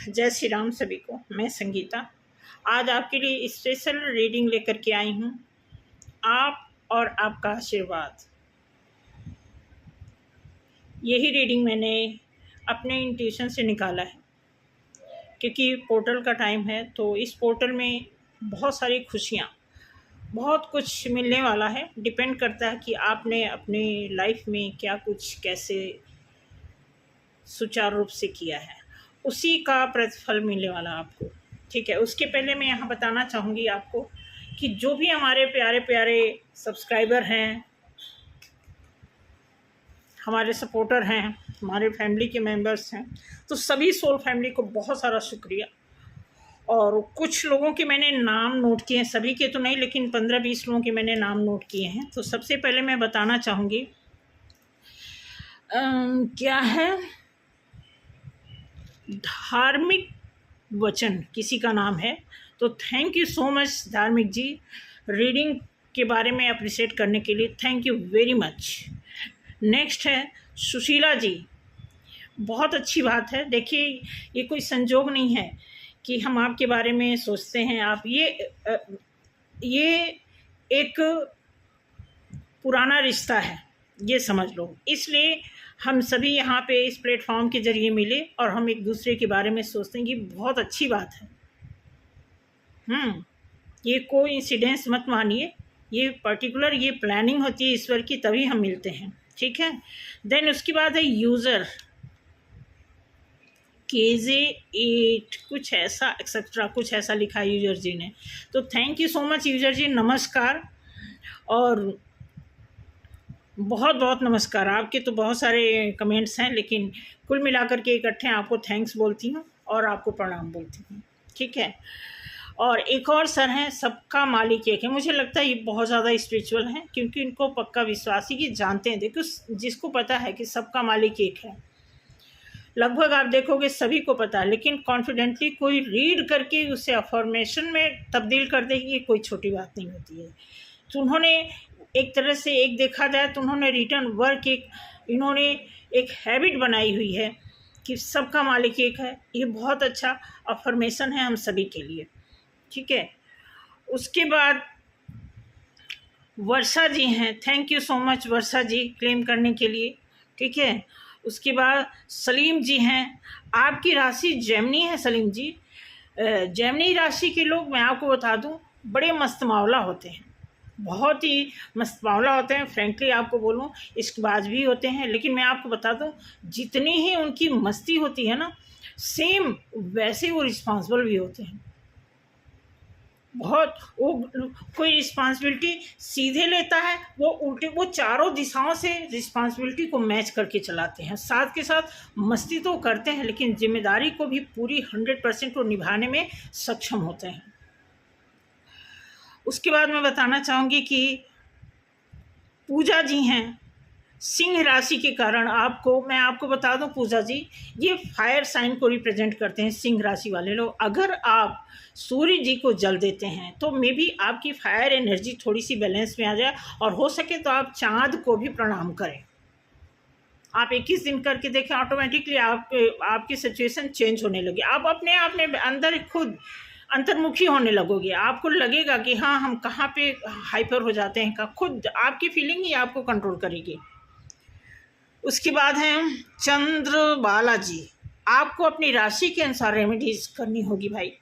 जय श्री राम सभी को। मैं संगीता आज आपके लिए स्पेशल रीडिंग लेकर के आई हूँ। आप और आपका आशीर्वाद, यही रीडिंग मैंने अपने इंट्यूशन से निकाला है, क्योंकि पोर्टल का टाइम है। तो इस पोर्टल में बहुत सारी खुशियाँ, बहुत कुछ मिलने वाला है। डिपेंड करता है कि आपने अपनी लाइफ में क्या कुछ कैसे सुचारू रूप से किया है, उसी का प्रतिफल मिलने वाला आपको। ठीक है, उसके पहले मैं यहाँ बताना चाहूँगी आपको कि जो भी हमारे प्यारे प्यारे सब्सक्राइबर हैं, हमारे सपोर्टर हैं, हमारे फैमिली के मेंबर्स हैं, तो सभी सोल फैमिली को बहुत सारा शुक्रिया। और कुछ लोगों के मैंने नाम नोट किए हैं, सभी के तो नहीं, लेकिन 15-20 लोगों के मैंने नाम नोट किए हैं। तो सबसे पहले मैं बताना चाहूँगी क्या है, धार्मिक वचन किसी का नाम है। तो थैंक यू सो मच धार्मिक जी, रीडिंग के बारे में अप्रिशिएट करने के लिए thank you very much. Next है सुशीला जी, बहुत अच्छी बात है। देखिए, ये कोई संजोग नहीं है कि हम आपके बारे में सोचते हैं। आप ये एक पुराना रिश्ता है, ये समझ लो। इसलिए हम सभी यहाँ पे इस प्लेटफॉर्म के ज़रिए मिले और हम एक दूसरे के बारे में सोचते हैं कि बहुत अच्छी बात है। ये कोई इंसिडेंस मत मानिए, ये पर्टिकुलर ये प्लानिंग होती है ईश्वर की, तभी हम मिलते हैं। ठीक है, देन उसके बाद है यूज़र KJ8 कुछ ऐसा एक्सेट्रा, कुछ ऐसा लिखा है यूज़र जी ने। तो thank you so much user ji, नमस्कार। और बहुत बहुत नमस्कार। आपके तो बहुत सारे कमेंट्स हैं, लेकिन कुल मिलाकर के इकट्ठे आपको थैंक्स बोलती हूँ और आपको प्रणाम बोलती हूँ। ठीक है, और एक और सर हैं, सबका मालिक एक है। मुझे लगता है ये बहुत ज़्यादा स्पिरिचुअल हैं, क्योंकि इनको पक्का विश्वास ही कि जानते हैं। देखो, जिसको पता है कि सबका मालिक एक है, लगभग आप देखोगे सभी को पता है, लेकिन कॉन्फिडेंटली कोई रीड करके उसे अफर्मेशन में तब्दील कर देगी, ये कोई छोटी बात नहीं होती है। तो उन्होंने एक तरह से, एक देखा जाए तो उन्होंने रिटर्न वर्क इन्होंने एक हैबिट बनाई हुई है कि सबका मालिक एक है। ये बहुत अच्छा अफर्मेशन है हम सभी के लिए। ठीक है, उसके बाद वर्षा जी हैं, thank you so much Varsha ji claim करने के लिए। ठीक है, उसके बाद सलीम जी हैं, आपकी राशि जेमिनी है सलीम जी। जेमिनी राशि के लोग, मैं आपको बता दूं, बड़े मस्त मावला होते हैं, बहुत ही मस्त मावला होते हैं। फ्रेंकली आपको बोलूं, इश्कबाज भी होते हैं, लेकिन मैं आपको बता दूं, जितनी ही उनकी मस्ती होती है ना, सेम वैसे वो रिस्पॉन्सिबल भी होते हैं। बहुत वो कोई रिस्पॉन्सिबिलिटी सीधे लेता है, वो उल्टे, वो चारों दिशाओं से रिस्पॉन्सिबिलिटी को मैच करके चलाते हैं। साथ के साथ मस्ती तो करते हैं, लेकिन जिम्मेदारी को भी पूरी 100% वो निभाने में सक्षम होते हैं। उसके बाद मैं बताना चाहूँगी कि पूजा जी हैं, सिंह राशि के कारण मैं आपको बता दूं, पूजा जी ये फायर साइन को रिप्रेजेंट करते हैं। सिंह राशि वाले लोग, अगर आप सूर्य जी को जल देते हैं तो मे भी आपकी फायर एनर्जी थोड़ी सी बैलेंस में आ जाए, और हो सके तो आप चांद को भी प्रणाम करें। आप 21 दिन करके देखें, ऑटोमेटिकली आपकी सिचुएशन चेंज होने लगी। आप अपने आप में अंदर खुद अंतर्मुखी होने लगोगे। आपको लगेगा कि हाँ, हम कहाँ पे हाइपर हो जाते हैं, का खुद आपकी फीलिंग ही आपको कंट्रोल करेगी। उसके बाद हैं चंद्र बाला जी, आपको अपनी राशि के अनुसार रेमेडीज़ करनी होगी भाई।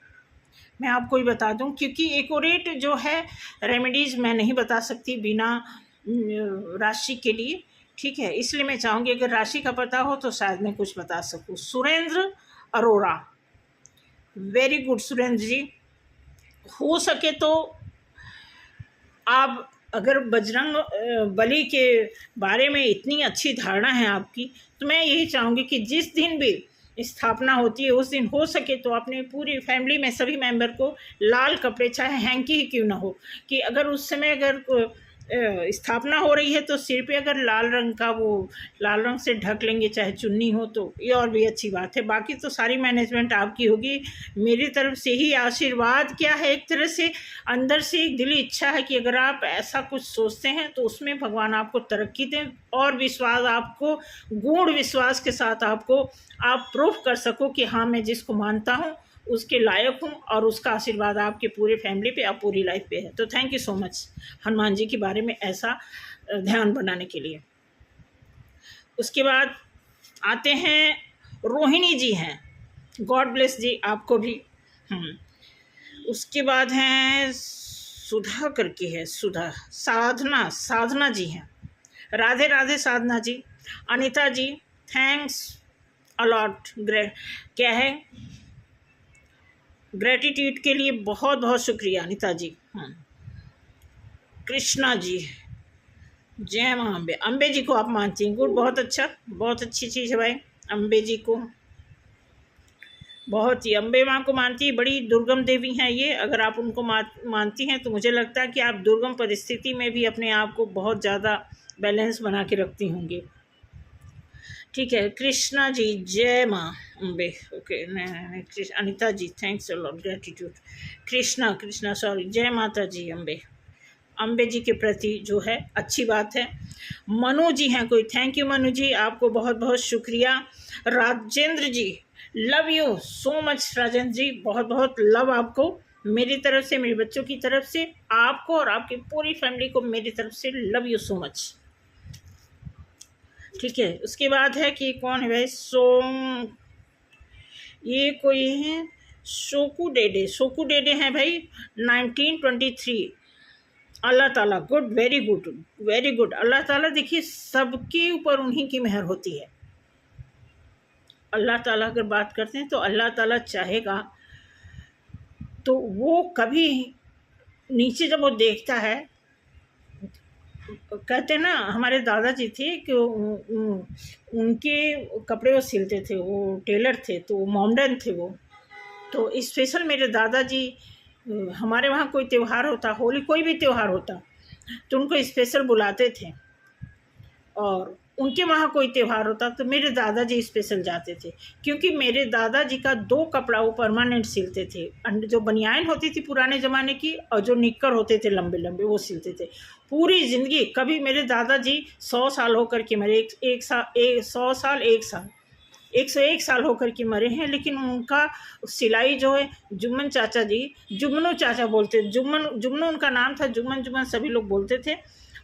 मैं आपको ही बता दूं, क्योंकि एक्यूरेट जो है रेमेडीज़ मैं नहीं बता सकती बिना राशि के लिए। ठीक है, इसलिए मैं चाहूँगी अगर राशि का पता हो तो शायद मैं कुछ बता सकूँ। सुरेंद्र अरोड़ा, वेरी गुड सुरेंद्र जी। हो सके तो आप, अगर बजरंग बली के बारे में इतनी अच्छी धारणा है आपकी, तो मैं यही चाहूँगी कि जिस दिन भी स्थापना होती है उस दिन हो सके तो अपने पूरी फैमिली में सभी मेंबर को लाल कपड़े, चाहे हैंकी ही क्यों ना हो, कि अगर उस समय अगर स्थापना हो रही है तो सिर पे अगर लाल रंग का वो लाल रंग से ढक लेंगे चाहे चुन्नी हो तो ये और भी अच्छी बात है। बाकी तो सारी मैनेजमेंट आपकी होगी। मेरी तरफ से ही आशीर्वाद क्या है, एक तरह से अंदर से एक दिली इच्छा है कि अगर आप ऐसा कुछ सोचते हैं तो उसमें भगवान आपको तरक्की दें और विश्वास आपको गूढ़ विश्वास के साथ आपको आप प्रूफ कर सको कि हाँ मैं जिसको मानता हूँ उसके लायक हूँ और उसका आशीर्वाद आपके पूरे फैमिली पे और पूरी लाइफ पे है। तो thank you so much Hanuman ji के बारे में ऐसा ध्यान बनाने के लिए। उसके बाद आते हैं रोहिणी जी हैं, गॉड ब्लेस जी आपको भी। उसके बाद हैं सुधा करके है, सुधा, साधना जी हैं, राधे राधे साधना जी। अनीता जी थैंक्स अलॉट, क्या है ग्रेटिट्यूड के लिए बहुत बहुत शुक्रिया अनीता जी। कृष्णा जी, जय माँ अम्बे, अम्बे जी को आप मानती हैं, गुड, बहुत अच्छा, बहुत अच्छी चीज़ है भाई। अम्बे जी को बहुत ही, अम्बे माँ को मानती है, बड़ी दुर्गम देवी हैं ये। अगर आप उनको मानती हैं तो मुझे लगता है कि आप दुर्गम परिस्थिति में भी अपने आप को बहुत ज़्यादा बैलेंस बना के रखती होंगी। ठीक है, कृष्णा जी, जय माँ Ambe, okay. Anita ji thanks a lot, gratitude. Krishna sorry, जय माता जी अम्बे जी के प्रति जो है अच्छी बात है। मनु जी हैं कोई, थैंक यू मनु जी, आपको बहुत बहुत शुक्रिया। Rajendra ji, love you so much Rajendra ji, बहुत बहुत लव आपको मेरी तरफ से, मेरे बच्चों की तरफ से, आपको और आपकी पूरी फैमिली को मेरी तरफ से लव यू सो मच। ठीक है, उसके बाद है कि कौन है भाई, ये कोई है शोकू डेडे हैं भाई, 1923। अल्लाह ताला good, very good very good. अल्लाह ताला देखिए सबके ऊपर उन्हीं की मेहर होती है। अल्लाह ताला अगर बात करते हैं तो अल्लाह ताला चाहेगा तो वो कभी नीचे जब वो देखता है, कहते हैं ना, हमारे दादाजी थे कि उनके कपड़े वो सिलते थे, वो टेलर थे, तो मॉडर्न थे वो। तो स्पेशल मेरे दादाजी, हमारे वहाँ कोई त्यौहार होता, होली कोई भी त्यौहार होता तो उनको स्पेशल बुलाते थे, और उनके वहाँ कोई त्यौहार होता तो मेरे दादाजी स्पेशल जाते थे, क्योंकि मेरे दादाजी का 2 कपड़ा वो परमानेंट सिलते थे। जो बनियान होती थी पुराने ज़माने की और जो निक्कर होते थे लंबे लंबे, वो सिलते थे पूरी ज़िंदगी। कभी मेरे दादाजी 100 साल होकर के मेरे 100 साल 101 साल होकर के मरे हैं, लेकिन उनका सिलाई जो है, जुम्मन चाचा जी, जुम्मनू चाचा बोलते, जुम्मन उनका नाम था, जुम्मन सभी लोग बोलते थे,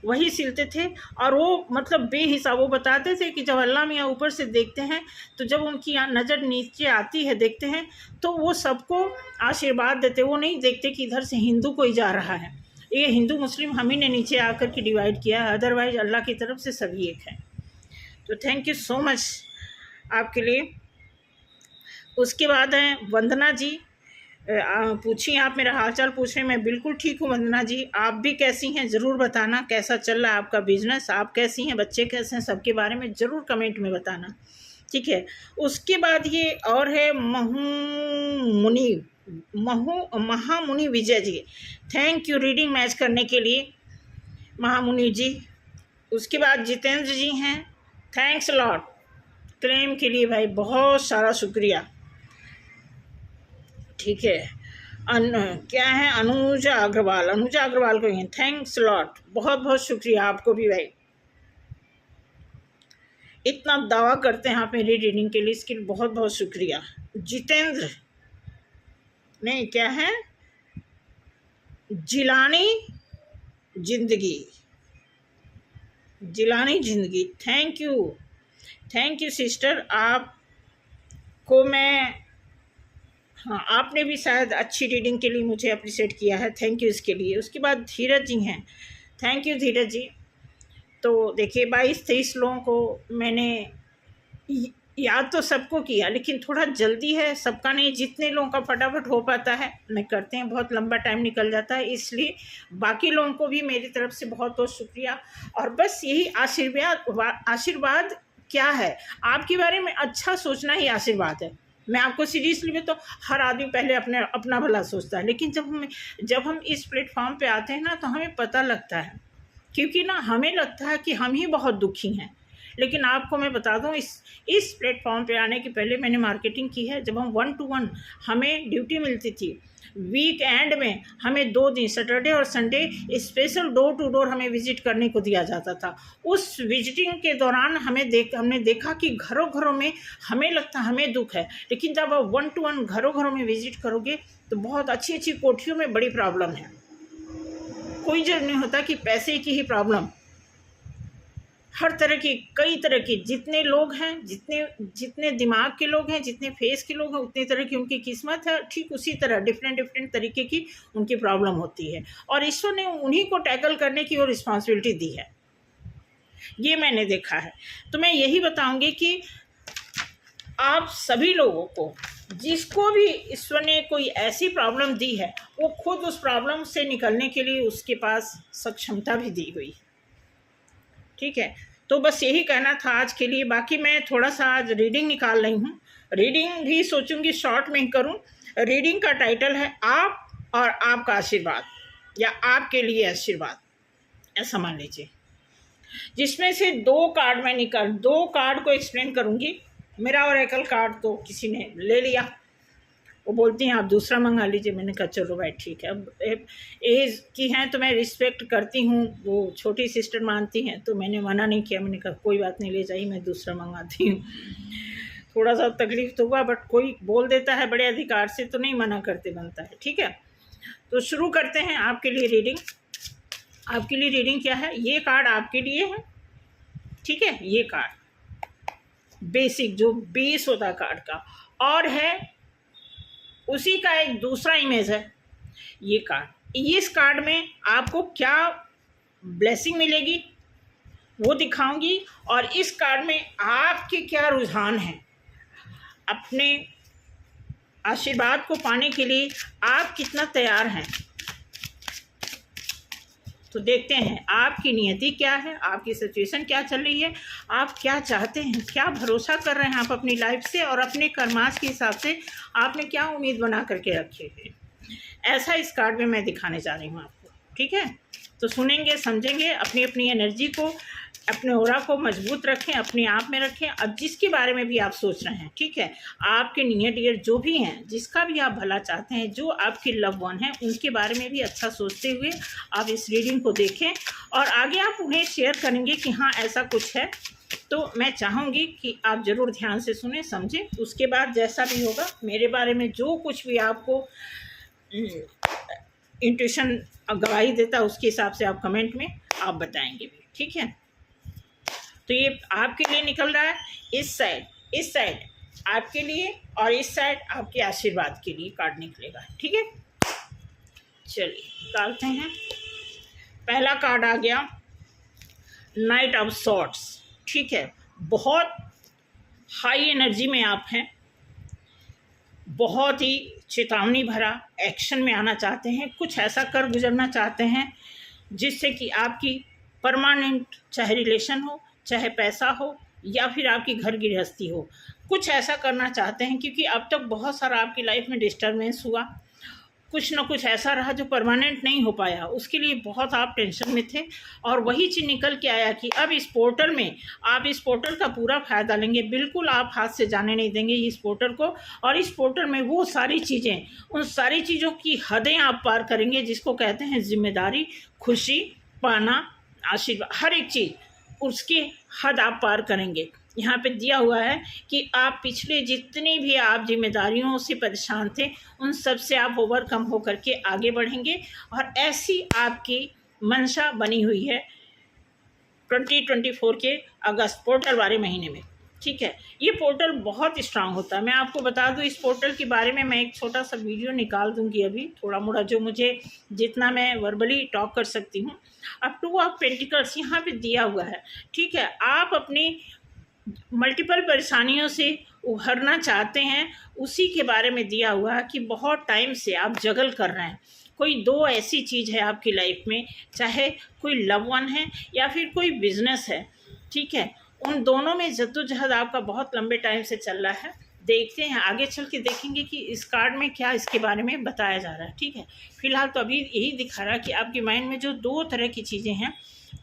वही सिलते थे। और वो मतलब बेहिसाब, वो बताते थे कि जब अल्लाह मियाँ ऊपर से देखते हैं तो जब उनकी यहाँ नज़र नीचे आती है, देखते हैं तो वो सबको आशीर्वाद देते, वो नहीं देखते कि इधर से हिंदू कोई जा रहा है। ये हिंदू मुस्लिम हम ही ने नीचे आकर के डिवाइड किया है, अदरवाइज अल्लाह की तरफ से सभी एक है। तो थैंक यू सो मच आपके लिए। उसके बाद हैं वंदना जी, पूछिए, आप मेरा हालचाल पूछ रहे हैं, मैं बिल्कुल ठीक हूँ वंदना जी, आप भी कैसी हैं ज़रूर बताना, कैसा चल रहा है आपका बिजनेस, आप कैसी हैं, बच्चे कैसे हैं, सबके बारे में ज़रूर कमेंट में बताना। ठीक है, उसके बाद ये और है महामुनि Vijay ji, thank you reading match करने के लिए महामुनि जी। उसके बाद जितेंद्र जी हैं, थैंक्स लॉट क्लेम के लिए भाई, बहुत सारा शुक्रिया। ठीक है, क्या है, अनुजा अग्रवाल को हैं, थैंक्स लॉट, बहुत बहुत शुक्रिया आपको भी भाई, इतना दावा करते हैं आप मेरी रीडिंग के लिए, इसके लिए बहुत बहुत शुक्रिया। जितेंद्र नहीं, क्या है, जिलानी जिंदगी, थैंक यू सिस्टर, आपको मैं, हाँ आपने भी शायद अच्छी रीडिंग के लिए मुझे अप्रिशिएट किया है, थैंक यू इसके लिए। उसके बाद धीरज जी हैं, थैंक यू धीरज जी। तो देखिए 22-23 लोगों को मैंने याद तो सबको किया, लेकिन थोड़ा जल्दी है, सबका नहीं, जितने लोगों का फटाफट हो पाता है मैं करते हैं, बहुत लंबा टाइम निकल जाता है, इसलिए बाकी लोगों को भी मेरी तरफ से बहुत बहुत शुक्रिया। और बस यही आशीर्वाद क्या है, आपके बारे में अच्छा सोचना ही आशीर्वाद है। मैं आपको सीरियसली में, तो हर आदमी पहले अपना भला सोचता है, लेकिन जब हम इस प्लेटफॉर्म पे आते हैं ना, तो हमें पता लगता है क्योंकि ना हमें लगता है कि हम ही बहुत दुखी हैं, लेकिन आपको मैं बता दूं, इस प्लेटफॉर्म पे आने के पहले मैंने मार्केटिंग की है। जब हम 1 to 1 हमें ड्यूटी मिलती थी, वीक एंड में हमें 2 दिन सैटरडे और Sunday special door to door हमें विजिट करने को दिया जाता था। उस विजिटिंग के दौरान हमने देखा कि घरों घरों में हमें लगता हमें दुख है, लेकिन जब आप 1 to 1 घरों घरों में विजिट करोगे तो बहुत अच्छी अच्छी कोठियों में बड़ी प्रॉब्लम है। कोई जरूरी नहीं होता कि पैसे की ही प्रॉब्लम, हर तरह की, कई तरह की, जितने लोग हैं, जितने दिमाग के लोग हैं, जितने फेस के लोग हैं, उतनी तरह की उनकी किस्मत है। ठीक उसी तरह डिफरेंट तरीके की उनकी प्रॉब्लम होती है, और ईश्वर ने उन्हीं को टैकल करने की वो रिस्पॉन्सिबिलिटी दी है। ये मैंने देखा है। तो मैं यही बताऊंगी कि आप सभी लोगों को, जिसको भी ईश्वर ने कोई ऐसी प्रॉब्लम दी है, वो खुद उस प्रॉब्लम से निकलने के लिए उसके पास सक्षमता भी दी हुई, ठीक है। तो बस यही कहना था आज के लिए। बाकी मैं थोड़ा सा आज रीडिंग निकाल रही हूँ, रीडिंग भी सोचूंगी शॉर्ट में ही करूँ। रीडिंग का टाइटल है आप और आपका आशीर्वाद, या आपके लिए आशीर्वाद, ऐसा मान लीजिए। जिसमें से 2 कार्ड को एक्सप्लेन करूँगी। मेरा ऑरेकल कार्ड तो किसी ने ले लिया, वो बोलती हैं आप दूसरा मंगा लीजिए। मैंने कहा चलो भाई ठीक है, अब एज की हैं तो मैं रिस्पेक्ट करती हूँ, वो छोटी सिस्टर मानती हैं, तो मैंने मना नहीं किया। मैंने कहा कोई बात नहीं, ले जाइए, मैं दूसरा मंगाती हूँ। थोड़ा सा तकलीफ तो हुआ, बट कोई बोल देता है बड़े अधिकार से तो नहीं मना करते बनता है, ठीक है। तो शुरू करते हैं आपके लिए रीडिंग। आपके लिए रीडिंग क्या है, ये कार्ड आपके लिए है, ठीक है। ये कार्ड बेसिक जो बेस होता है कार्ड का, और है उसी का एक दूसरा इमेज है ये कार्ड। इस कार्ड में आपको क्या ब्लेसिंग मिलेगी वो दिखाऊंगी, और इस कार्ड में आपके क्या रुझान हैं। अपने आशीर्वाद को पाने के लिए आप कितना तैयार हैं, तो देखते हैं आपकी नियति क्या है, आपकी सिचुएशन क्या चल रही है, आप क्या चाहते हैं, क्या भरोसा कर रहे हैं आप अपनी लाइफ से, और अपने कर्माश के हिसाब से आपने क्या उम्मीद बना करके रखी है। ऐसा इस कार्ड में मैं दिखाने जा रही हूँ आपको, ठीक है। तो सुनेंगे, समझेंगे, अपनी अपनी एनर्जी को, अपने ऑरा को मजबूत रखें, अपने आप में रखें। अब जिसके बारे में भी आप सोच रहे हैं, ठीक है, आपके नियर डियर जो भी हैं, जिसका भी आप भला चाहते हैं, जो आपके लव वन हैं, उनके बारे में भी अच्छा सोचते हुए आप इस रीडिंग को देखें, और आगे आप उन्हें शेयर करेंगे कि हाँ ऐसा कुछ है। तो मैं चाहूँगी कि आप ज़रूर ध्यान से सुने, समझें। उसके बाद जैसा भी होगा, मेरे बारे में जो कुछ भी आपको इंट्यूशन गवाही देता, उसके हिसाब से आप कमेंट में आप बताएंगे भी, ठीक है। तो ये आपके लिए निकल रहा है, इस साइड आपके लिए, और इस साइड आपके आशीर्वाद के लिए कार्ड निकलेगा, ठीक है। चलिए निकालते हैं। पहला कार्ड आ गया नाइट ऑफ सॉर्ड्स, ठीक है। बहुत हाई एनर्जी में आप हैं, बहुत ही चेतावनी भरा एक्शन में आना चाहते हैं, कुछ ऐसा कर गुजरना चाहते हैं जिससे कि आपकी परमानेंट, चाहे रिलेशन हो, चाहे पैसा हो, या फिर आपकी घर गृहस्थी हो, कुछ ऐसा करना चाहते हैं। क्योंकि अब तक बहुत सारा आपकी लाइफ में डिस्टर्बेंस हुआ, कुछ ना कुछ ऐसा रहा जो परमानेंट नहीं हो पाया, उसके लिए बहुत आप टेंशन में थे। और वही चीज़ निकल के आया कि अब इस पोर्टल में आप इस पोर्टल का पूरा फ़ायदा लेंगे, बिल्कुल आप हाथ से जाने नहीं देंगे इस पोर्टल को। और इस पोर्टल में वो सारी चीज़ें, उन सारी चीज़ों की हदें आप पार करेंगे, जिसको कहते हैं जिम्मेदारी, खुशी पाना, आशीर्वाद, हर एक चीज़ उसकी हद आप पार करेंगे। यहाँ पे दिया हुआ है कि आप पिछले जितनी भी आप जिम्मेदारियों से परेशान थे, उन सब से आप ओवरकम हो करके आगे बढ़ेंगे, और ऐसी आपकी मंशा बनी हुई है 2024 के अगस्त पोर्टल वाले महीने में, ठीक है। ये पोर्टल बहुत स्ट्रांग होता है। मैं आपको बता दूं, इस पोर्टल के बारे में मैं एक छोटा सा वीडियो निकाल दूंगी अभी, थोड़ा मोड़ा, जो मुझे जितना मैं वर्बली टॉक कर सकती हूँ। अब 2 ऑफ पेंटिकल्स यहाँ पे दिया हुआ है, ठीक है। आप अपनी मल्टीपल परेशानियों से उभरना चाहते हैं, उसी के बारे में दिया हुआ है कि बहुत टाइम से आप जगल कर रहे हैं। कोई 2 ऐसी चीज़ है आपकी लाइफ में, चाहे कोई लव वन है या फिर कोई बिजनेस है, ठीक है। उन दोनों में जद्दोजहद आपका बहुत लंबे टाइम से चल रहा है। देखते हैं आगे चल के, देखेंगे कि इस कार्ड में क्या इसके बारे में बताया जा रहा है, ठीक है। फिलहाल तो अभी यही दिखा रहा है कि आपके माइंड में जो 2 तरह की चीज़ें हैं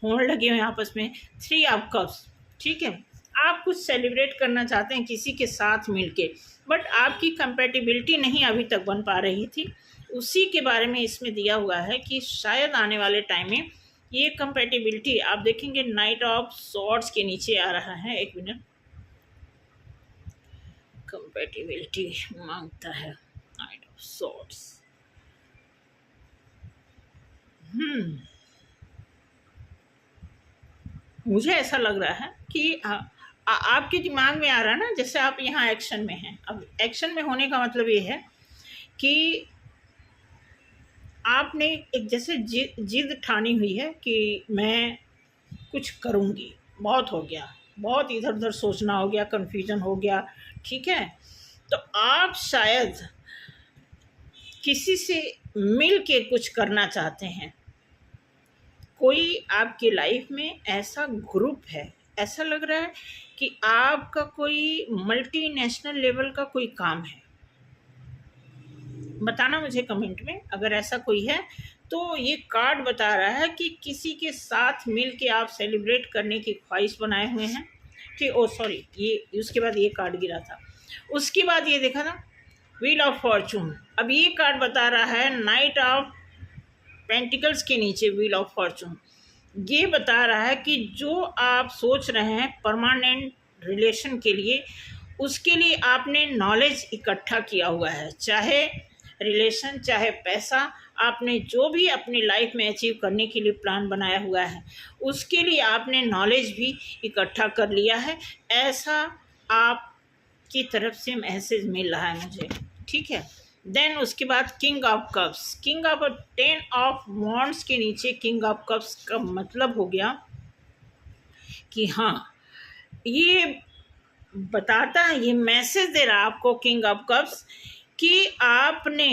होड़ लगे हुए हैं आपस में, 3 ऑफ कप्स, ठीक है। आप कुछ सेलिब्रेट करना चाहते हैं किसी के साथ मिलके, बट आपकी कंपेटिबिलिटी नहीं अभी तक बन पा रही थी। उसी के बारे में इसमें दिया हुआ है कि शायद आने वाले टाइम में ये कंपेटिबिलिटी आप देखेंगे नाइट ऑफ सॉर्ड्स के नीचे आ रहा है। एक मिनट, कंपेटिबिलिटी मांगता है नाइट ऑफ सॉर्ड्स। मुझे ऐसा लग रहा है कि आपके दिमाग में आ रहा है ना, जैसे आप यहाँ एक्शन में हैं। अब एक्शन में होने का मतलब ये है कि आपने एक जैसे जिद ठानी हुई है कि मैं कुछ करूँगी, बहुत हो गया, बहुत इधर उधर सोचना हो गया, कन्फ्यूजन हो गया, ठीक है। तो आप शायद किसी से मिल के कुछ करना चाहते हैं। कोई आपकी लाइफ में ऐसा ग्रुप है, ऐसा लग रहा है कि आपका कोई मल्टीनेशनल लेवल का कोई काम है। बताना मुझे कमेंट में अगर ऐसा कोई है। तो ये कार्ड बता रहा है कि किसी के साथ मिल के आप सेलिब्रेट करने की ख्वाहिश बनाए हुए हैं, ठीक। ओ सॉरी, ये उसके बाद ये कार्ड गिरा था, उसके बाद ये देखा था व्हील ऑफ फॉर्चून। अब ये कार्ड बता रहा है नाइट ऑफ पेंटिकल्स के नीचे व्हील ऑफ फॉर्चून। ये बता रहा है कि जो आप सोच रहे हैं परमानेंट रिलेशन के लिए, उसके लिए आपने नॉलेज इकट्ठा किया हुआ है, चाहे रिलेशन चाहे पैसा। आपने जो भी अपनी लाइफ में अचीव करने के लिए प्लान बनाया हुआ है, उसके लिए आपने नॉलेज भी इकट्ठा कर लिया है, ऐसा आपकी तरफ से मैसेज मिल रहा है मुझे, ठीक है। देन उसके बाद king of cups, king of 10 of wands के नीचे किंग ऑफ कप्स का मतलब हो गया कि हाँ, ये बताता है, ये मैसेज दे रहा है आपको किंग ऑफ कप्स कि आपने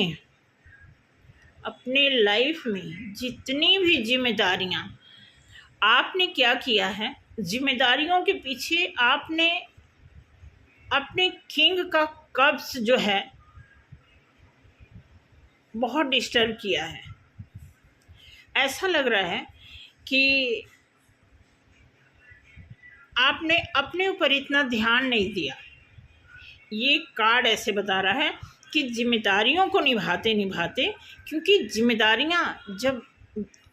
अपने लाइफ में जितनी भी जिम्मेदारियां आपने क्या किया है, जिम्मेदारियों के पीछे आपने अपने किंग का कप्स जो है बहुत डिस्टर्ब किया है। ऐसा लग रहा है कि आपने अपने ऊपर इतना ध्यान नहीं दिया। ये कार्ड ऐसे बता रहा है कि जिम्मेदारियों को निभाते निभाते, क्योंकि जिम्मेदारियां जब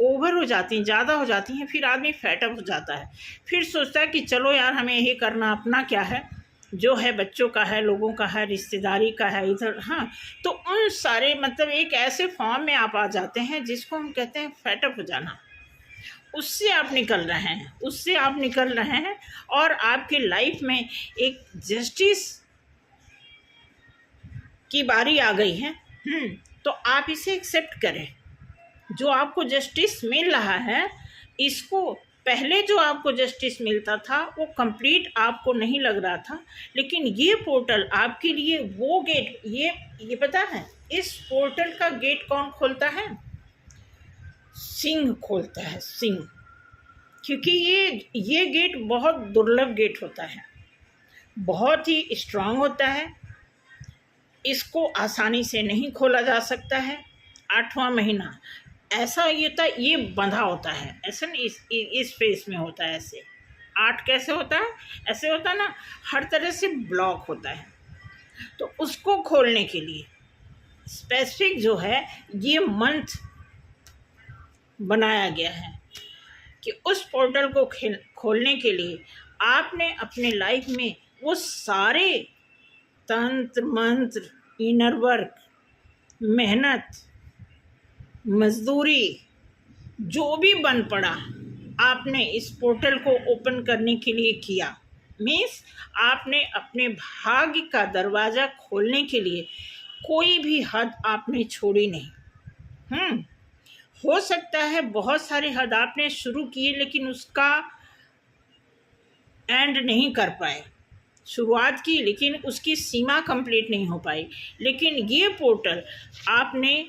ओवर हो जाती हैं, ज़्यादा हो जाती हैं, फिर आदमी फेटअप हो जाता है, फिर सोचता है कि चलो यार हमें यही करना, अपना क्या है, जो है बच्चों का है, लोगों का है, रिश्तेदारी का है, इधर। हाँ, तो उन सारे मतलब एक ऐसे फॉर्म में आप आ जाते हैं जिसको हम कहते हैं फेटअप हो जाना। उससे आप निकल रहे हैं, उससे आप निकल रहे हैं और आपकी लाइफ में एक जस्टिस की बारी आ गई है। तो आप इसे एक्सेप्ट करें। जो आपको जस्टिस मिल रहा है, इसको पहले जो आपको जस्टिस मिलता था वो कंप्लीट आपको नहीं लग रहा था, लेकिन ये पोर्टल आपके लिए वो गेट, ये पता है इस पोर्टल का गेट कौन खोलता है? सिंह खोलता है, सिंह। क्योंकि ये गेट बहुत दुर्लभ गेट होता है, बहुत ही स्ट्रांग होता है, इसको आसानी से नहीं खोला जा सकता है। 8वां महीना ऐसा ये बंधा होता है, ऐसा नहीं इस फेस में होता है ऐसे। 8 कैसे होता है? ऐसे होता है ना, हर तरह से ब्लॉक होता है। तो उसको खोलने के लिए स्पेसिफिक जो है ये मंथ बनाया गया है कि उस पोर्टल को खोलने के लिए आपने अपने लाइफ में वो सारे तंत्र मंत्र, इनर वर्क, मेहनत, मजदूरी, जो भी बन पड़ा आपने इस पोर्टल को ओपन करने के लिए किया। मीन्स आपने अपने भाग्य का दरवाज़ा खोलने के लिए कोई भी हद आपने छोड़ी नहीं। हो सकता है बहुत सारे हद आपने शुरू किए लेकिन उसका एंड नहीं कर पाए। शुरुआत की लेकिन उसकी सीमा कंप्लीट नहीं हो पाई। लेकिन ये पोर्टल आपने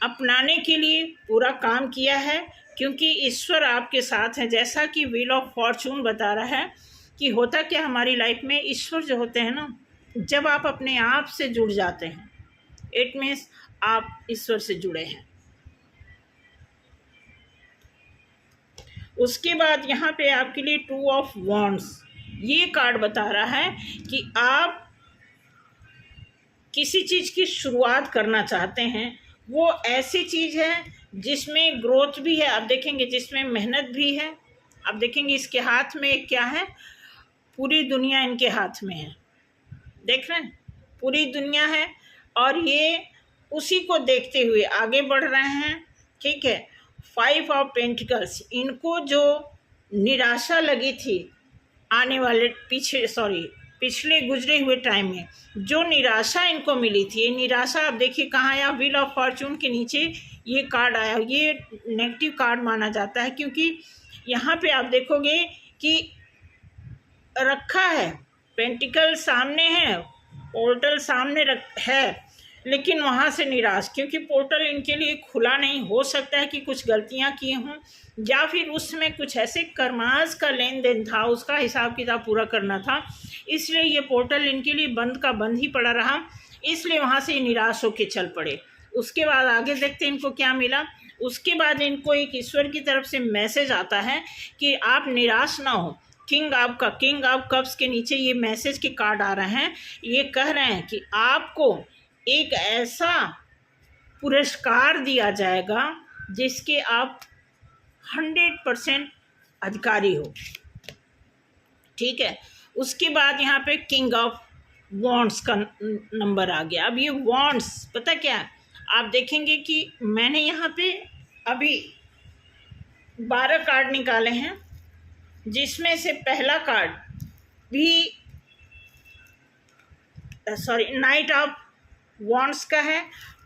अपनाने के लिए पूरा काम किया है, क्योंकि ईश्वर आपके साथ है। जैसा कि व्हील ऑफ फॉर्चून बता रहा है कि होता क्या हमारी लाइफ में, ईश्वर जो होते हैं ना, जब आप अपने आप से जुड़ जाते हैं, इट मीन्स आप ईश्वर से जुड़े हैं। उसके बाद यहाँ पे आपके लिए 2 ऑफ वॉन्ड्स, ये कार्ड बता रहा है कि आप किसी चीज़ की शुरुआत करना चाहते हैं। वो ऐसी चीज़ है जिसमें ग्रोथ भी है, आप देखेंगे, जिसमें मेहनत भी है। आप देखेंगे इसके हाथ में क्या है, पूरी दुनिया इनके हाथ में है, देख रहे हैं, पूरी दुनिया है, और ये उसी को देखते हुए आगे बढ़ रहे हैं। ठीक है, 5 ऑफ पेंटिकल्स, इनको जो निराशा लगी थी आने वाले पिछले गुजरे हुए टाइम में, जो निराशा इनको मिली थी, ये निराशा आप देखिए कहाँ आया, व्हील ऑफ फॉर्चून के नीचे ये कार्ड आया। ये नेगेटिव कार्ड माना जाता है, क्योंकि यहाँ पे आप देखोगे कि रखा है, पेंटिकल सामने है, पोर्टल सामने है, लेकिन वहाँ से निराश, क्योंकि पोर्टल इनके लिए खुला नहीं। हो सकता है कि कुछ गलतियाँ की हों, या फिर उसमें कुछ ऐसे कर्मास का लेन देन था, उसका हिसाब किताब पूरा करना था, इसलिए ये पोर्टल इनके लिए बंद का बंद ही पड़ा रहा, इसलिए वहाँ से निराश होकर चल पड़े। उसके बाद आगे देखते हैं इनको क्या मिला। उसके बाद इनको एक ईश्वर की तरफ से मैसेज आता है कि आप निराश ना हो। किंग ऑफ कप्स के नीचे ये मैसेज के कार्ड आ रहे हैं, ये कह रहे हैं कि आपको एक ऐसा पुरस्कार दिया जाएगा जिसके आप 100% अधिकारी हो। ठीक है, उसके बाद यहाँ पे किंग ऑफ वॉन्ड्स का नंबर आ गया। अब ये वॉन्ड्स पता क्या है, आप देखेंगे कि मैंने यहाँ पे अभी 12 कार्ड निकाले हैं, जिसमें से पहला कार्ड भी नाइट ऑफ वॉन्ड्स का है,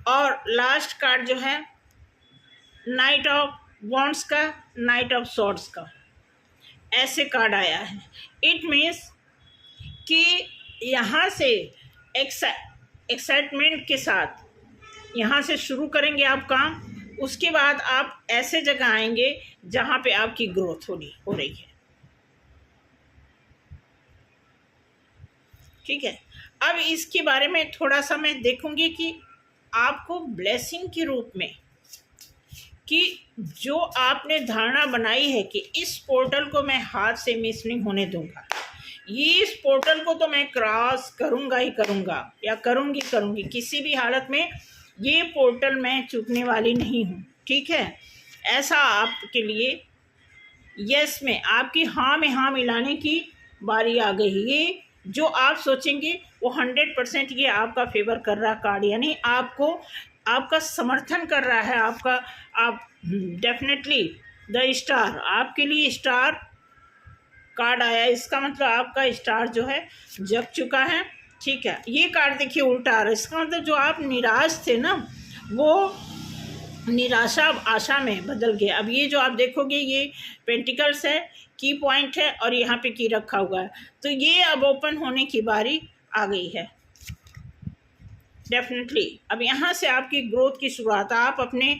और लास्ट कार्ड जो है नाइट ऑफ वॉन्ड्स का, नाइट ऑफ सॉर्ड्स का, ऐसे कार्ड आया है। इट मीन्स कि यहाँ से एक्साइटमेंट के साथ यहाँ से शुरू करेंगे आप काम, उसके बाद आप ऐसे जगह आएंगे जहाँ पे आपकी ग्रोथ हो रही है। ठीक है, अब इसके बारे में थोड़ा सा मैं देखूंगी कि आपको ब्लेसिंग के रूप में, कि जो आपने धारणा बनाई है कि इस पोर्टल को मैं हाथ से मिस नहीं होने दूंगा, ये इस पोर्टल को तो मैं क्रॉस करूंगा ही करूंगा, या करूंगी, किसी भी हालत में ये पोर्टल मैं चूकने वाली नहीं हूँ। ठीक है, ऐसा आपके लिए यस में, आपकी हाँ में हाँ मिलाने की बारी आ गई। ये जो आप सोचेंगे वो 100% ये आपका फेवर कर रहा कार्ड, यानी आपको आपका समर्थन कर रहा है, आप डेफिनेटली द स्टार, आपके लिए स्टार कार्ड आया। इसका मतलब आपका स्टार जो है जग चुका है। ठीक है, ये कार्ड देखिए उल्टा आ रहा है, इसका मतलब जो आप निराश थे ना, वो निराशा अब आशा में बदल गया। अब ये जो आप देखोगे ये पेंटिकल्स है, की पॉइंट है, और यहाँ पे की रखा हुआ है, तो ये अब ओपन होने की बारी आ गई है डेफिनेटली। अब यहाँ से आपकी ग्रोथ की शुरुआत, आप अपने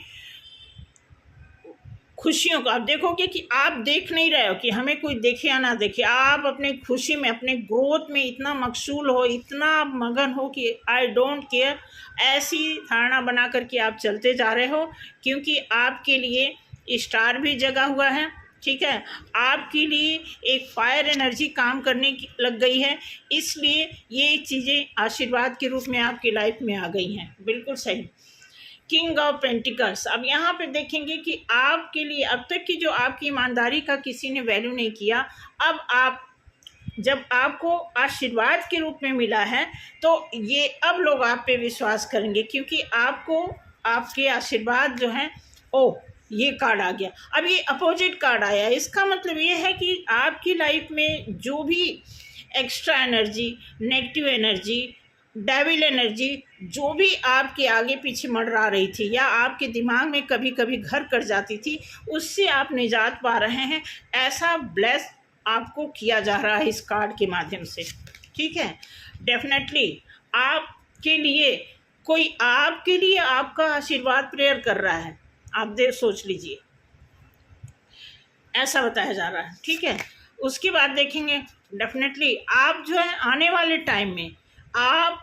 खुशियों को आप देखोगे कि आप देख नहीं रहे हो कि हमें कोई देखे या ना देखे, आप अपने खुशी में, अपने ग्रोथ में इतना मकसूल हो, इतना मगन हो कि आई डोंट केयर, ऐसी धारणा बना करके आप चलते जा रहे हो, क्योंकि आपके लिए स्टार भी जगा हुआ है। ठीक है, आपके लिए एक फायर एनर्जी काम करने की लग गई है, इसलिए ये चीज़ें आशीर्वाद के रूप में आपकी लाइफ में आ गई हैं। बिल्कुल सही, किंग ऑफ पेंटिकल्स। अब यहाँ पे देखेंगे कि आपके लिए अब तक की जो आपकी ईमानदारी का किसी ने वैल्यू नहीं किया, अब जब आपको आशीर्वाद के रूप में मिला है, तो ये अब लोग आप पे विश्वास करेंगे, क्योंकि आपको आपके आशीर्वाद जो हैं, ओह ये कार्ड आ गया। अब ये अपोजिट कार्ड आया, इसका मतलब ये है कि आपकी लाइफ में जो भी extra energy, negative energy, devil energy, जो भी आपके आगे पीछे मंडरा रही थी या आपके दिमाग में कभी कभी घर कर जाती थी, उससे आप निजात पा रहे हैं। ऐसा ब्लेस आपको किया जा रहा है इस कार्ड के माध्यम से। ठीक है, डेफिनेटली आपके लिए कोई आपके लिए आपका आशीर्वाद प्रेयर कर रहा है, आप सोच लीजिए, ऐसा बताया जा रहा है। ठीक है, उसके बाद देखेंगे डेफिनेटली आप जो है आने वाले टाइम में आप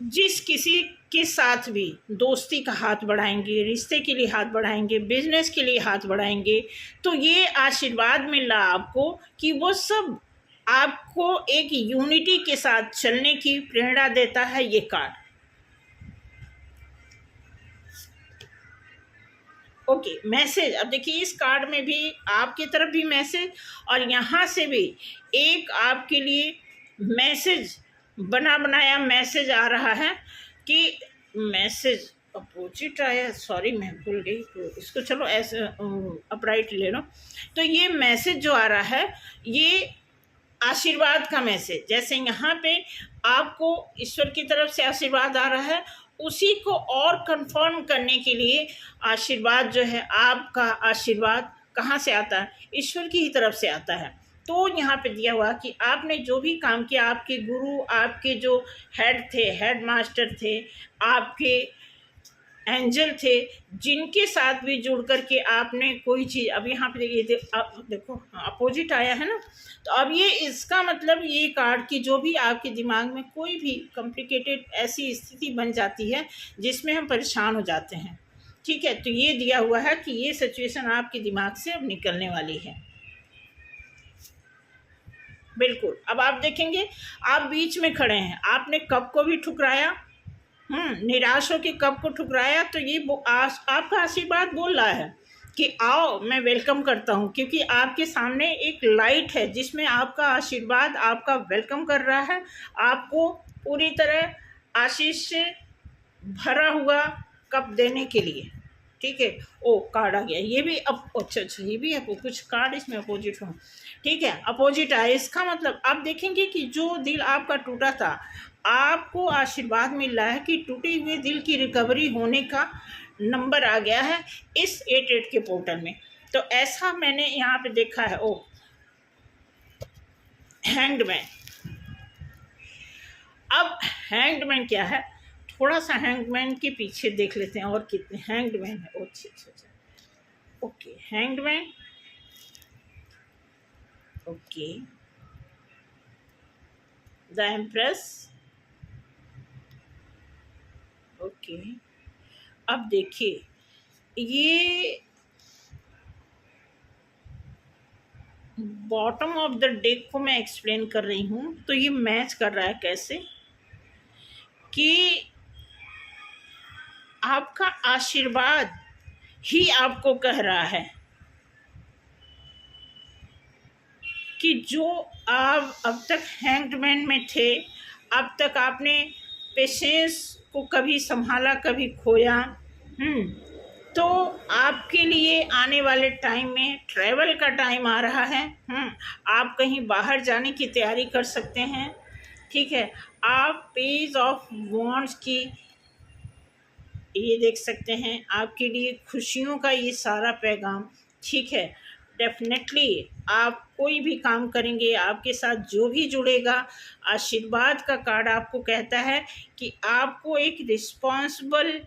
जिस किसी के साथ भी दोस्ती का हाथ बढ़ाएंगे, रिश्ते के लिए हाथ बढ़ाएंगे, बिजनेस के लिए हाथ बढ़ाएंगे, तो ये आशीर्वाद मिल रहा आपको कि वो सब आपको एक यूनिटी के साथ चलने की प्रेरणा देता है ये कार्ड। Okay, message. अब देखिए इस कार्ड में भी आपकी तरफ भी मैसेज और यहाँ से भी एक आपके लिए मैसेज बना बनाया मैसेज आ रहा है कि मैसेज अपोजिट आया, सॉरी मैं भूल गई, तो इसको चलो ऐसे अपराइट ले लो। तो ये मैसेज जो आ रहा है ये आशीर्वाद का मैसेज, जैसे यहाँ पे आपको ईश्वर की तरफ से आशीर्वाद आ रहा है, उसी को और कंफर्म करने के लिए आशीर्वाद जो है, आपका आशीर्वाद कहाँ से आता है? ईश्वर की ही तरफ से आता है। तो यहाँ पे दिया हुआ कि आपने जो भी काम किया, आपके गुरु, आपके जो हेड थे, हेड मास्टर थे, आपके एंजल थे, जिनके साथ भी जुड़ करके आपने कोई चीज़, अब यहाँ पे देखो अपोजिट आया है ना, तो अब ये इसका मतलब ये कार्ड की जो भी आपके दिमाग में कोई भी कॉम्प्लिकेटेड ऐसी स्थिति बन जाती है जिसमें हम परेशान हो जाते हैं, ठीक है, तो ये दिया हुआ है कि ये सिचुएशन आपके दिमाग से अब निकलने वाली है। बिल्कुल। अब आप देखेंगे आप बीच में खड़े हैं, आपने कप को भी ठुकराया, निराश होकर कब को ठुकराया, तो ये आपका आशीर्वाद बोल रहा है कि आओ मैं वेलकम करता हूँ, क्योंकि आपके सामने एक लाइट है जिसमें आपका आशीर्वाद आपका वेलकम कर रहा है, आपको पूरी तरह आशीष से भरा हुआ कप देने के लिए, ठीक है। ओ कार्ड आ गया, ये भी अच्छा, ये भी है कुछ कार्ड इसमें अपोजिट हो, ठीक है, अपोजिट आया। इसका मतलब आप देखेंगे कि जो दिल आपका टूटा था, आपको आशीर्वाद मिल रहा है कि टूटे हुए दिल की रिकवरी होने का नंबर आ गया है इस 88 के पोर्टल में। तो ऐसा मैंने यहाँ पे देखा है। ओ हैंगमैन। अब हैंगमैन क्या है, थोड़ा सा हैंगमैन के पीछे देख लेते हैं और कितने हैंगमैन है। अच्छा, okay, hangman, okay, the empress, okay. अब देखिए ये बॉटम ऑफ द डेक को मैं एक्सप्लेन कर रही हूँ, तो ये मैच कर रहा है कैसे कि आपका आशीर्वाद ही आपको कह रहा है कि जो आप अब तक हैंगमैन में थे, अब तक आपने पेशेंस को कभी संभाला कभी खोया, तो आपके लिए आने वाले टाइम में ट्रैवल का टाइम आ रहा है। आप कहीं बाहर जाने की तैयारी कर सकते हैं, ठीक है। आप पेज ऑफ वॉन्ड्स की ये देख सकते हैं, आपके लिए खुशियों का ये सारा पैगाम, ठीक है। डेफिनेटली आप कोई भी काम करेंगे, आपके साथ जो भी जुड़ेगा, आशीर्वाद का कार्ड आपको कहता है कि आपको एक रिस्पॉन्सिबल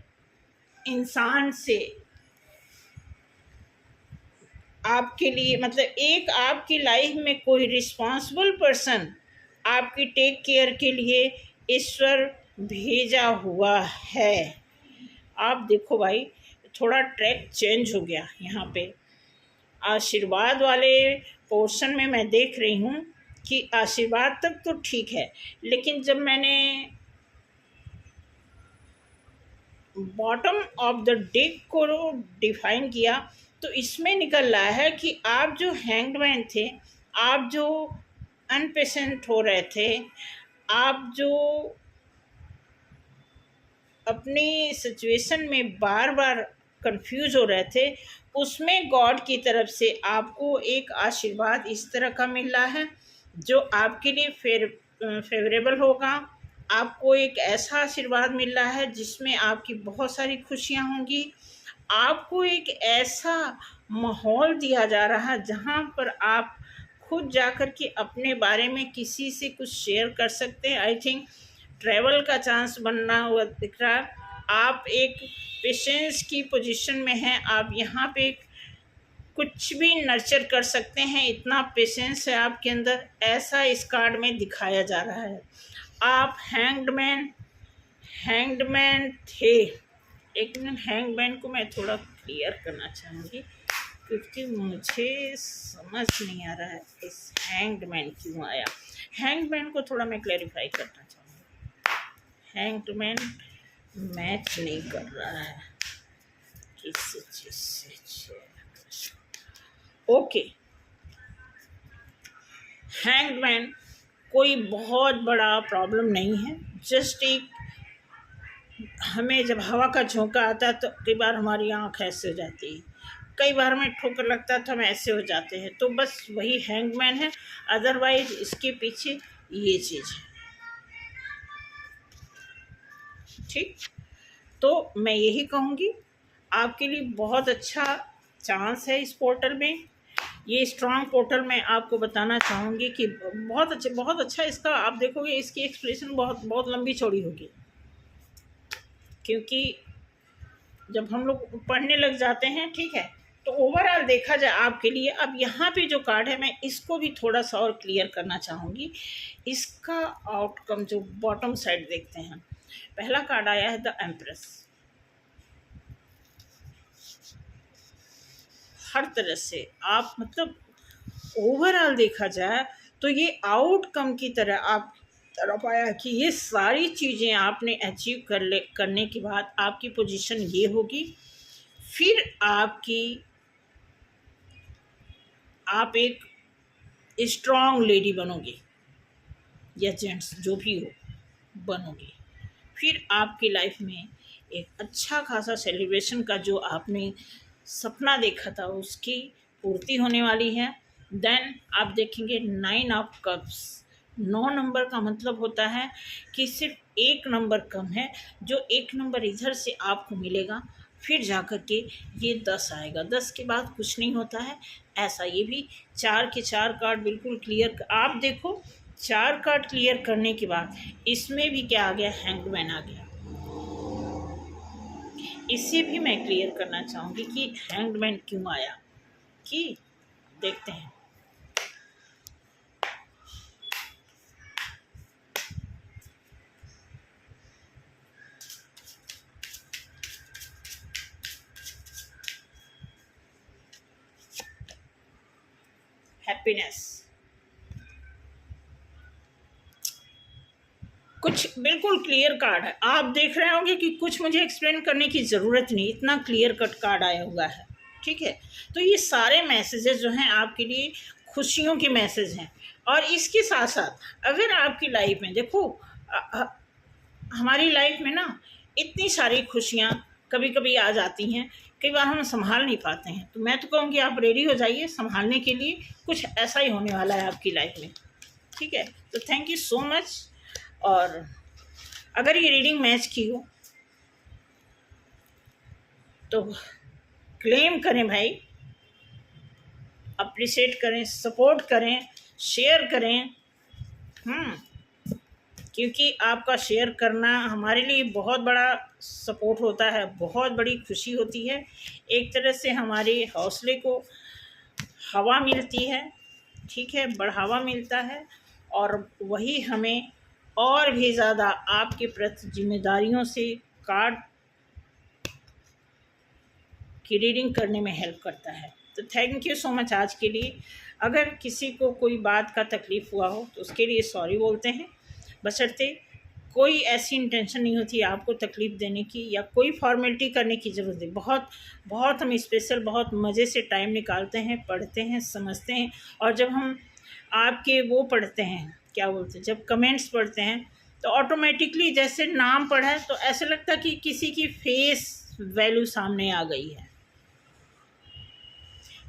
इंसान से आपके लिए, मतलब एक आपकी लाइफ में कोई रिस्पॉन्सिबल पर्सन आपकी टेक केयर के लिए ईश्वर भेजा हुआ है। आप देखो भाई, थोड़ा ट्रैक चेंज हो गया यहाँ पे। आशीर्वाद वाले पोर्शन में मैं देख रही हूँ कि आशीर्वाद तक तो ठीक है, लेकिन जब मैंने बॉटम ऑफ द डेक को डिफाइन किया तो इसमें निकल रहा है कि आप जो हैंगमैन थे, आप जो अनपेशेंट हो रहे थे, आप जो अपनी सिचुएशन में बार बार कंफ्यूज हो रहे थे, उसमें गॉड की तरफ से आपको एक आशीर्वाद इस तरह का मिल रहा है जो आपके लिए फेवरेबल होगा। आपको एक ऐसा आशीर्वाद मिल रहा है जिसमें आपकी बहुत सारी खुशियां होंगी। आपको एक ऐसा माहौल दिया जा रहा है जहां पर आप खुद जाकर के अपने बारे में किसी से कुछ शेयर कर सकते हैं। आई थिंक ट्रैवल का चांस बनना हुआ दिख रहा है। आप एक पेशेंस की पोजीशन में हैं, आप यहाँ पे कुछ भी नर्चर कर सकते हैं, इतना पेशेंस है आपके अंदर, ऐसा इस कार्ड में दिखाया जा रहा है। आप हैंग्ड मैन, हैंगमैन थे। एक मिनट, हैंगमैन को मैं थोड़ा क्लियर करना चाहूँगी क्योंकि मुझे समझ नहीं आ रहा है इस हैंगमैन क्यों आया। हैंगमैन को थोड़ा मैं क्लैरिफाई करना चाहूँगी। हैंगमैन मैच नहीं कर रहा है किसी चीज़ से। ओके, हैंगमैन कोई बहुत बड़ा प्रॉब्लम नहीं है, जस्ट एक हमें जब हवा का झोंका आता है तो कई बार हमारी आँख ऐसे हो जाती है, कई बार हमें ठोकर लगता है तो हम ऐसे हो जाते हैं, तो बस वही हैंगमैन है। अदरवाइज इसके पीछे ये चीज़ है। ठीक, तो मैं यही कहूँगी आपके लिए बहुत अच्छा चांस है इस पोर्टल में। ये स्ट्रॉन्ग पोर्टल मैं आपको बताना चाहूँगी कि बहुत अच्छा इसका आप देखोगे, इसकी एक्सप्लेनेशन बहुत लंबी चौड़ी होगी, क्योंकि जब हम लोग पढ़ने लग जाते हैं, ठीक है, तो ओवरऑल देखा जाए आपके लिए। अब यहाँ पे जो कार्ड है मैं इसको भी थोड़ा सा और क्लियर करना चाहूँगी। इसका आउटकम जो बॉटम साइड देखते हैं, पहला कार्ड आया है द एम्प्रेस। हर तरह से आप मतलब ओवरऑल देखा जाए तो ये आउटकम की तरह आप तरफ आया कि ये सारी चीज़ें आपने अचीव करने के बाद आपकी पोजीशन ये होगी, फिर आप एक स्ट्रॉन्ग लेडी बनोगे या जेंट्स जो भी हो बनोगे। फिर आपकी लाइफ में एक अच्छा खासा सेलिब्रेशन का जो आपने सपना देखा था उसकी पूर्ति होने वाली है। देन आप देखेंगे 9 ऑफ कप्स। 9 नंबर का मतलब होता है कि सिर्फ एक नंबर कम है, जो एक नंबर इधर से आपको मिलेगा, फिर जाकर के ये 10 आएगा। 10 के बाद कुछ नहीं होता है ऐसा। ये भी 4 के 4 कार्ड बिल्कुल क्लियर। आप देखो 4 कार्ड क्लियर करने के बाद इसमें भी क्या आ गया, हैंगमैन आ गया। इसे भी मैं क्लियर करना चाहूँगी कि हैंगमैन क्यों आया, कि देखते हैं। हैप्पीनेस कुछ बिल्कुल क्लियर कार्ड है। आप देख रहे होंगे कि कुछ मुझे एक्सप्लेन करने की ज़रूरत नहीं, इतना क्लियर कट कार्ड आया हुआ है। ठीक है, तो ये सारे मैसेजेस जो हैं आपके लिए खुशियों के मैसेज हैं। और इसके साथ साथ अगर आपकी लाइफ में देखो हमारी लाइफ में ना इतनी सारी खुशियाँ कभी कभी आ जाती हैं, कई बार हम संभाल नहीं पाते हैं, तो मैं तो कहूँगी आप रेडी हो जाइए संभालने के लिए। कुछ ऐसा ही होने वाला है आपकी लाइफ में। ठीक है, तो थैंक यू सो मच। और अगर ये रीडिंग मैच की हो तो क्लेम करें भाई, अप्रिशिएट करें, सपोर्ट करें, शेयर करें। क्योंकि आपका शेयर करना हमारे लिए बहुत बड़ा सपोर्ट होता है, बहुत बड़ी खुशी होती है। एक तरह से हमारे हौसले को हवा मिलती है, ठीक है, बढ़ावा मिलता है, और वही हमें और भी ज़्यादा आपके प्रति जिम्मेदारियों से कार्ड की रीडिंग करने में हेल्प करता है। तो थैंक यू सो मच आज के लिए। अगर किसी को कोई बात का तकलीफ़ हुआ हो तो उसके लिए सॉरी बोलते हैं, बशर्ते कोई ऐसी इंटेंशन नहीं होती आपको तकलीफ़ देने की या कोई फॉर्मेलिटी करने की ज़रूरत है। बहुत बहुत हम स्पेशल बहुत मज़े से टाइम निकालते हैं, पढ़ते हैं, समझते हैं। और जब हम आपके वो पढ़ते हैं, क्या बोलते हैं, जब कमेंट्स पढ़ते हैं तो ऑटोमेटिकली जैसे नाम पढ़ा है तो ऐसे लगता है कि किसी की फेस वैल्यू सामने आ गई है,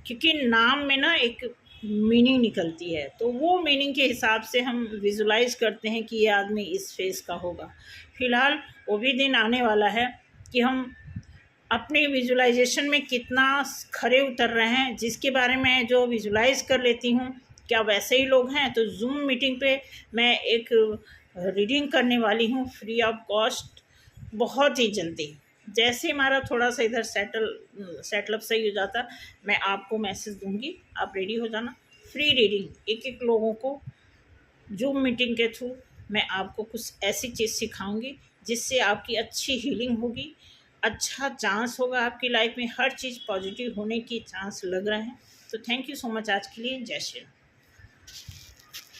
क्योंकि नाम में ना एक मीनिंग निकलती है, तो वो मीनिंग के हिसाब से हम विजुलाइज करते हैं कि ये आदमी इस फेस का होगा। फ़िलहाल वो भी दिन आने वाला है कि हम अपने विजुलाइजेशन में कितना खरे उतर रहे हैं, जिसके बारे में जो विजुलाइज कर लेती हूँ क्या वैसे ही लोग हैं। तो जूम मीटिंग पे मैं एक रीडिंग करने वाली हूँ फ्री ऑफ कॉस्ट, बहुत ही जल्दी। जैसे हमारा थोड़ा सा इधर सेटअप सही हो जाता मैं आपको मैसेज दूंगी, आप रेडी हो जाना। फ्री रीडिंग एक लोगों को जूम मीटिंग के थ्रू मैं आपको कुछ ऐसी चीज़ सिखाऊंगी जिससे आपकी अच्छी हीलिंग होगी, अच्छा चांस होगा आपकी लाइफ में, हर चीज़ पॉजिटिव होने की चांस लग रहे हैं। तो थैंक यू सो मच आज के लिए। जय श्री राम।